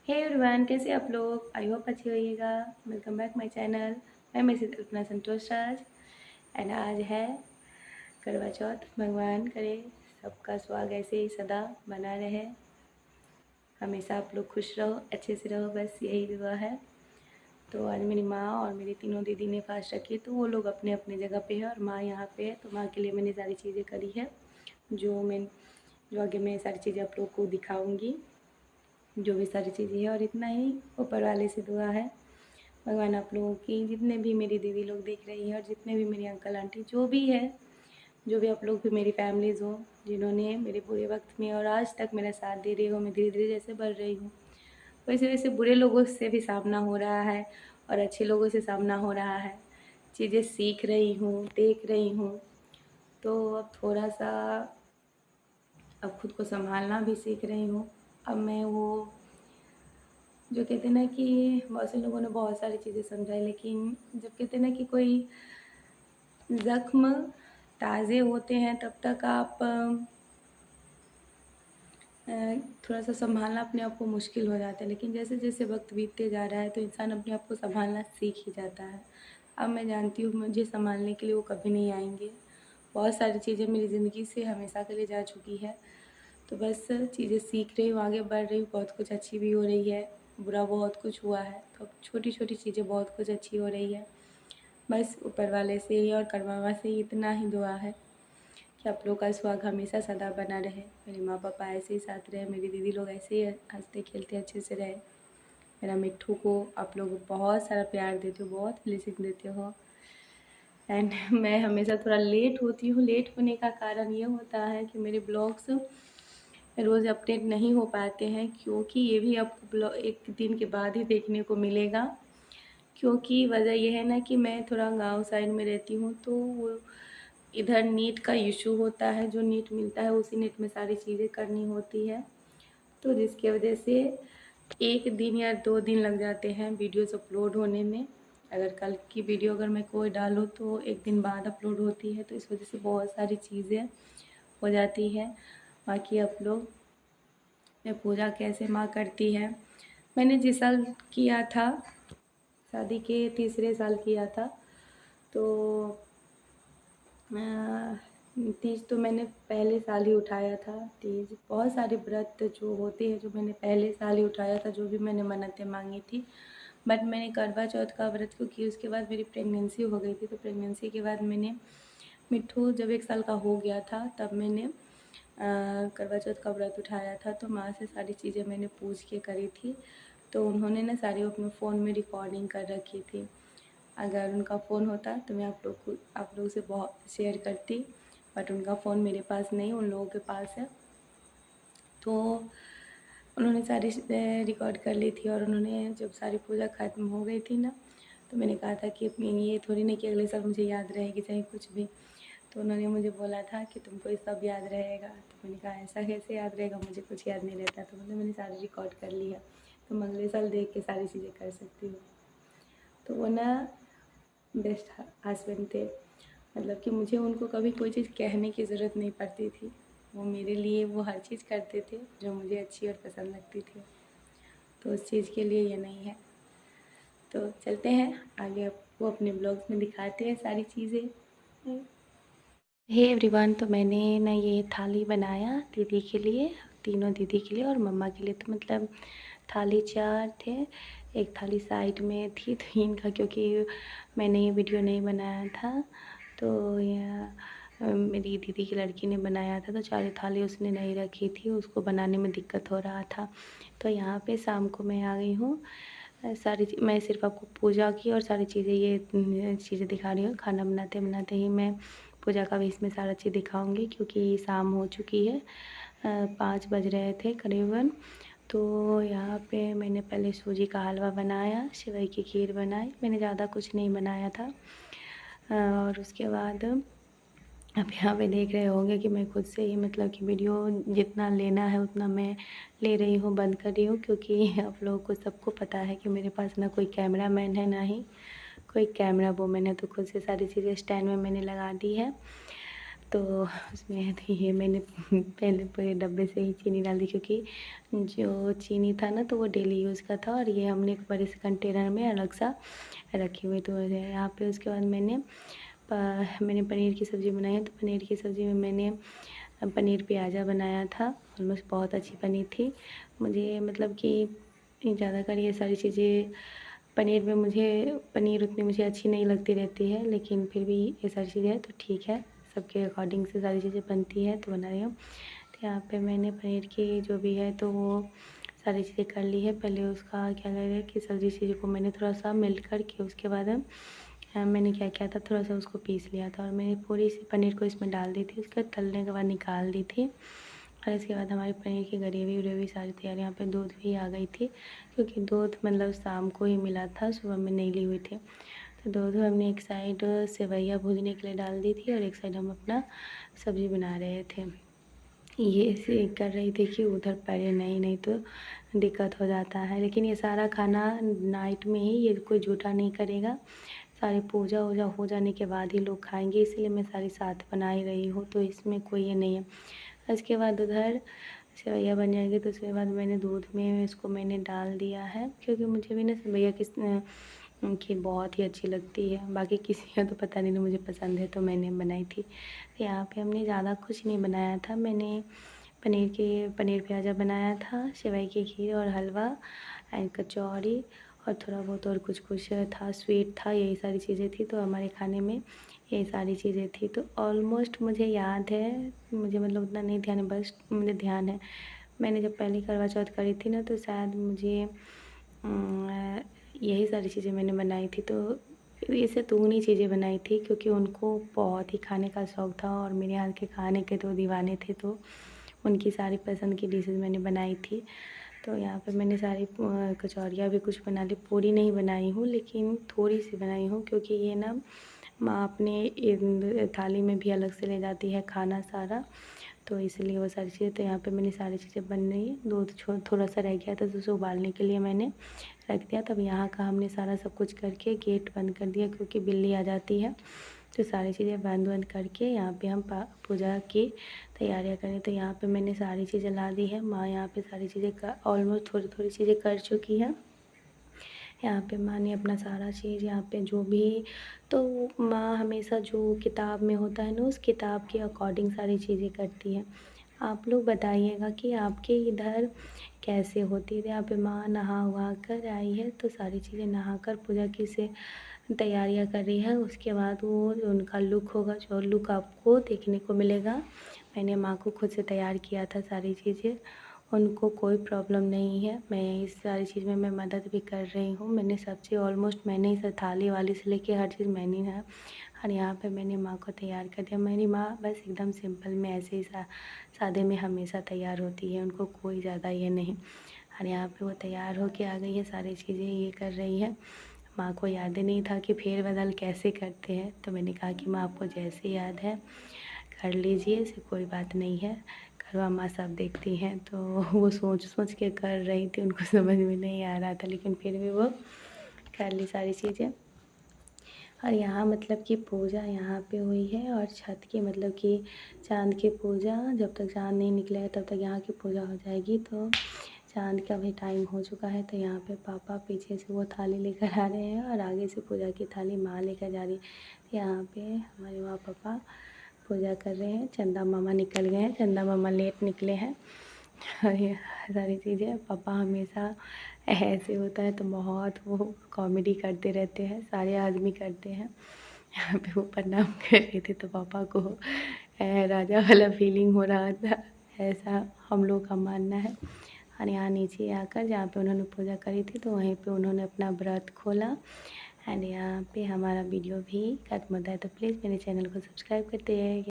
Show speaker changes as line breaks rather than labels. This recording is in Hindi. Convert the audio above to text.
हे एवरीवन, कैसे आप लोग? आई होप अच्छे होइएगा। Welcome back my channel. मैं अपना संतोष राज। एंड आज है करवा चौथ। भगवान करे सबका सुहाग ऐसे ही सदा बना रहे, हमेशा आप लोग खुश रहो, अच्छे से रहो, बस यही दुआ है। तो आज मेरी माँ और मेरी तीनों दीदी ने फास्ट रखी, तो वो लोग अपने अपने जगह पे है और माँ यहाँ पे है। तो माँ के लिए मैंने सारी चीज़ें करी है, जो आगे मैं सारी चीज़ें आप लोग को दिखाऊँगी, जो भी सारी चीज़ें हैं। और इतना ही ऊपर वाले से दुआ है, भगवान आप लोगों की, जितने भी मेरी दीदी लोग देख रही हैं और जितने भी मेरे अंकल आंटी जो भी है, जो भी आप लोग भी मेरी फैमिलीज़ हो, जिन्होंने मेरे बुरे वक्त में और आज तक मेरा साथ दे रहे हो। मैं धीरे धीरे जैसे बढ़ रही हूँ, वैसे वैसे बुरे लोगों से भी सामना हो रहा है और अच्छे लोगों से सामना हो रहा है। चीज़ें सीख रही हूँ, देख रही हूँ। तो अब थोड़ा सा अब खुद को संभालना भी सीख रही हूँ। अब मैं वो जो कहते हैं ना कि बहुत से लोगों ने बहुत सारी चीज़ें समझाई, लेकिन जब कहते हैं ना कि कोई ज़ख्म ताज़े होते हैं तब तक आप थोड़ा सा संभालना अपने आप को मुश्किल हो जाता है। लेकिन जैसे जैसे वक्त बीतते जा रहा है तो इंसान अपने आप को संभालना सीख ही जाता है। अब मैं जानती हूँ मुझे संभालने के लिए वो कभी नहीं आएंगे। बहुत सारी चीज़ें मेरी ज़िंदगी से हमेशा के लिए जा चुकी है, तो बस चीज़ें सीख रही हूँ, आगे बढ़ रही हूँ। बहुत कुछ अच्छी भी हो रही है, बुरा बहुत कुछ हुआ है, तो अब छोटी छोटी चीज़ें बहुत कुछ अच्छी हो रही है। बस ऊपर वाले से ही और करवावा से ही इतना ही दुआ है कि आप लोग का सुहाग हमेशा सदा बना रहे, मेरे माँ पापा ऐसे ही साथ रहे, मेरी दीदी लोग ऐसे ही हंसते खेलते अच्छे से रहे। मेरा मिट्ठू को आप लोग बहुत सारा प्यार देते हो, बहुत ब्लेसिंग देते हो। एंड मैं हमेशा थोड़ा लेट होती हूँ। लेट होने का कारण ये होता है कि मेरे ब्लॉग्स रोज़ अपडेट नहीं हो पाते हैं, क्योंकि ये भी आपको ब्लॉग एक दिन के बाद ही देखने को मिलेगा। क्योंकि वजह यह है ना कि मैं थोड़ा गांव साइड में रहती हूँ, तो वो इधर नेट का इशू होता है। जो नेट मिलता है उसी नेट में सारी चीज़ें करनी होती है, तो जिसकी वजह से 1 दिन या 2 दिन लग जाते हैं वीडियोस अपलोड होने में। अगर कल की वीडियो अगर मैं कोई डालूँ तो 1 दिन बाद अपलोड होती है, तो इस वजह से बहुत सारी चीज़ें हो जाती है। बाकी आप लोग में पूजा कैसे माँ करती है, मैंने जिस साल किया था, शादी के तीसरे साल किया था, तो तीज तो मैंने पहले साल ही उठाया था। तीज बहुत सारे व्रत जो होते हैं जो मैंने पहले साल ही उठाया था, जो भी मैंने मन्नतें मांगी थी। बट मैंने करवा चौथ का व्रत क्योंकि उसके बाद मेरी प्रेगनेंसी हो गई थी, तो प्रेगनेंसी के बाद मैंने मिट्ठू जब 1 साल का हो गया था तब मैंने करवा चौथ का व्रत उठाया था। तो माँ से सारी चीज़ें मैंने पूछ के करी थी, तो उन्होंने ना सारी अपने फ़ोन में रिकॉर्डिंग कर रखी थी। अगर उनका फ़ोन होता तो मैं आप लोगों से बहुत शेयर करती, बट उनका फ़ोन मेरे पास नहीं, उन लोगों के पास है। तो उन्होंने सारी रिकॉर्ड कर ली थी, और उन्होंने जब सारी पूजा ख़त्म हो गई थी ना, तो मैंने कहा था कि अपनी ये थोड़ी नहीं कि अगले साल मुझे याद रहेगी चाहे कुछ भी। तो उन्होंने मुझे बोला था कि तुमको ये सब याद रहेगा। तो मैंने कहा ऐसा कैसे याद रहेगा, मुझे कुछ याद नहीं रहता। तो मतलब मैंने सारी रिकॉर्ड कर ली है, तो मैं अगले साल देख के सारी चीज़ें कर सकती हूँ। तो वो ना बेस्ट हस्बैंड थे, मतलब कि मुझे उनको कभी कोई चीज़ कहने की ज़रूरत नहीं पड़ती थी। वो मेरे लिए वो हर चीज़ करते थे जो मुझे अच्छी और पसंद लगती थी, तो उस चीज़ के लिए ये नहीं है। तो चलते हैं आगे, आपको अपने ब्लॉग्स में दिखाते हैं सारी चीज़ें। हे एवरीवन, तो मैंने ना ये थाली बनाया दीदी के लिए, तीनों दीदी के लिए और मम्मा के लिए। तो मतलब थाली 4 थे, एक थाली साइड में थी, तो इनका क्योंकि मैंने ये वीडियो नहीं बनाया था, तो मेरी दीदी की लड़की ने बनाया था, तो 4 थाली उसने नहीं रखी थी, उसको बनाने में दिक्कत हो रहा था। तो यहाँ पे शाम को मैं आ गई हूँ। मैं सिर्फ आपको पूजा की और सारी चीज़ें ये चीज़ें दिखा रही हूँ। खाना बनाते बनाते ही मैं पूजा का भी इसमें सारा चीज़ दिखाऊंगी, क्योंकि शाम हो चुकी है, 5 बज रहे थे करीबन। तो यहाँ पे मैंने पहले सूजी का हलवा बनाया, सेवई की खीर बनाई, मैंने ज़्यादा कुछ नहीं बनाया था। और उसके बाद अब यहाँ पे देख रहे होंगे कि मैं खुद से ही मतलब कि वीडियो जितना लेना है उतना मैं ले रही हूँ, बंद कर रही हूँ, क्योंकि आप लोगों को सबको पता है कि मेरे पास ना कोई कैमरा मैन है ना ही कोई कैमरा वूमन है। तो खुद से सारी चीज़ें स्टैंड में मैंने लगा दी है। तो उसमें तो ये मैंने पहले पूरे डब्बे से ही चीनी डाल दी, क्योंकि जो चीनी था ना तो वो डेली यूज़ का था, और ये हमने एक बड़े से कंटेनर में अलग सा रखी हुई। तो यहाँ पे उसके बाद मैंने पनीर की सब्ज़ी बनाई है। तो पनीर की सब्ज़ी में मैंने पनीर प्याज़ा बनाया था। ऑलमोस्ट बहुत अच्छी बनी थी। मुझे मतलब कि ज़्यादातर ये सारी चीज़ें पनीर में पनीर उतनी मुझे अच्छी नहीं लगती रहती है, लेकिन फिर भी ये सारी चीज़ें हैं तो ठीक है, सबके अकॉर्डिंग से सारी चीज़ें बनती है तो बना रही हूँ। तो यहाँ पे मैंने पनीर की जो भी है तो वो सारी चीज़ें कर ली है। पहले उसका क्या करें कि सब्ज़ी चीज़ों को मैंने थोड़ा सा मेल्ट करके उसके बाद मैंने क्या किया था, थोड़ा सा उसको पीस लिया था और मैंने पूरी सी पनीर को इसमें डाल दी थी। उसके बाद तलने के बाद निकाल दी थी, और इसके बाद हमारी पनीर की ग्रेवी व्रेवी सारी तैयार। यहाँ पे दूध भी आ गई थी, क्योंकि दूध मतलब शाम को ही मिला था, सुबह में नहीं ली हुई थी। तो दूध हमने एक साइड सेवइयाँ भूनने के लिए डाल दी थी, और एक साइड हम अपना सब्ज़ी बना रहे थे। ये ऐसे कर रही थी कि उधर पड़े नहीं तो दिक्कत हो जाता है। लेकिन ये सारा खाना नाइट में ही, ये कोई झूठा नहीं करेगा, सारी पूजा वूजा हो जाने के बाद ही लोग खाएंगे, इसलिए मैं सारी साथ बना ही रही हूँ, तो इसमें कोई ये नहीं है। इसके बाद उधर सेवइयाँ बन जाएंगी, तो उसके बाद मैंने दूध में इसको मैंने डाल दिया है, क्योंकि मुझे भी ना सेवइयाँ खीर बहुत ही अच्छी लगती है। बाकी किसी का तो पता नहीं, मुझे पसंद है तो मैंने बनाई थी। तो यहाँ पे हमने ज़्यादा कुछ नहीं बनाया था, मैंने पनीर प्याज़ा बनाया था, सेवई की खीर और हलवा एंड कचौड़ी, और थोड़ा बहुत और कुछ था, स्वीट था, यही सारी चीज़ें थी। तो हमारे खाने में यही सारी चीज़ें थी। तो ऑलमोस्ट मुझे याद है, मुझे मतलब उतना नहीं ध्यान है, बस मुझे ध्यान है मैंने जब पहली करवा चौथ करी थी ना, तो शायद मुझे यही सारी चीज़ें मैंने बनाई थी। तो इसे दूनी चीज़ें बनाई थी, क्योंकि उनको बहुत ही खाने का शौक़ था, और मेरे हाथ के खाने के तो दीवाने थे, तो उनकी सारी पसंद की डिशेज़ मैंने बनाई थी। तो यहाँ पे मैंने सारी कचौरियाँ भी कुछ बना ली, पूरी नहीं बनाई हूँ लेकिन थोड़ी सी बनाई हूँ, क्योंकि ये ना माँ अपने थाली में भी अलग से ले जाती है खाना सारा, तो इसलिए वो सारी चीज़ें। तो यहाँ पे मैंने सारी चीज़ें बन रही है, दूध थोड़ा सा रह गया था तो उसे उबालने के लिए मैंने रख दिया। तब यहाँ का हमने सारा सब कुछ करके गेट बंद कर दिया, क्योंकि बिल्ली आ जाती है। तो सारी चीज़ें बंद करके यहाँ पे हम पूजा की तैयारियाँ करें। तो यहाँ पे मैंने सारी चीज़ें ला दी है। माँ यहाँ पे सारी चीज़ें ऑलमोस्ट थोड़ी चीज़ें कर चुकी है। यहाँ पे माँ ने अपना सारा चीज़ यहाँ पे जो भी, तो माँ हमेशा जो किताब में होता है ना, उस किताब के अकॉर्डिंग सारी चीज़ें करती है। आप लोग बताइएगा कि आपके इधर कैसे होती है। यहाँ पे माँ नहा वहा कर आई है, तो सारी चीज़ें नहा कर पूजा की से तैयारियाँ कर रही है। उसके बाद वो उनका लुक होगा, जो लुक आपको देखने को मिलेगा। मैंने माँ को खुद से तैयार किया था सारी चीज़ें, उनको कोई प्रॉब्लम नहीं है। मैं इस सारी चीज़ में मैं मदद भी कर रही हूँ। मैंने सब चीज़ ऑलमोस्ट मैंने ही थाली वाली से लेके हर चीज़ मैंने है। और यहाँ पे मैंने माँ को तैयार कर दिया। मेरी माँ बस एकदम सिंपल में ऐसे ही सादे में हमेशा तैयार होती है, उनको कोई ज़्यादा ये नहीं। और यहाँ पे वो तैयार होके आ गई है, सारी चीज़ें ये कर रही है। माँ को याद ही नहीं था कि फेरबदल कैसे करते हैं, तो मैंने कहा कि माँ आपको जैसे याद है कर लीजिए, ऐसे कोई बात नहीं है, करवा माँ सब देखती हैं। तो वो सोच के कर रही थी, उनको समझ में नहीं आ रहा था, लेकिन फिर भी वो कर ली सारी चीज़ें। और यहाँ मतलब कि पूजा यहाँ पे हुई है, और छत की मतलब कि चाँद की पूजा, जब तक चाँद नहीं निकलेगा तब तक यहाँ की पूजा हो जाएगी। तो चाँद का भी टाइम हो चुका है, तो यहाँ पे पापा पीछे से वो थाली लेकर आ रहे हैं, और आगे से पूजा की थाली माँ लेकर जा रही है। यहाँ पे हमारे माँ पापा पूजा कर रहे हैं। चंदा मामा निकल गए हैं, चंदा मामा लेट निकले हैं। और ये सारी चीज़ें पापा हमेशा ऐसे होता है तो बहुत वो कॉमेडी करते रहते हैं, सारे आदमी करते हैं। यहाँ पे वो प्रणाम कर रहे थे तो पापा को राजा वाला फीलिंग हो रहा था, ऐसा हम लोग का मानना है। और यहाँ नीचे आकर जहाँ पे उन्होंने पूजा करी थी, तो वहीं पे उन्होंने अपना व्रत खोला। एंड यहाँ पे हमारा वीडियो भी खत्म होता है। तो प्लीज़ मेरे चैनल को सब्सक्राइब करते हैं।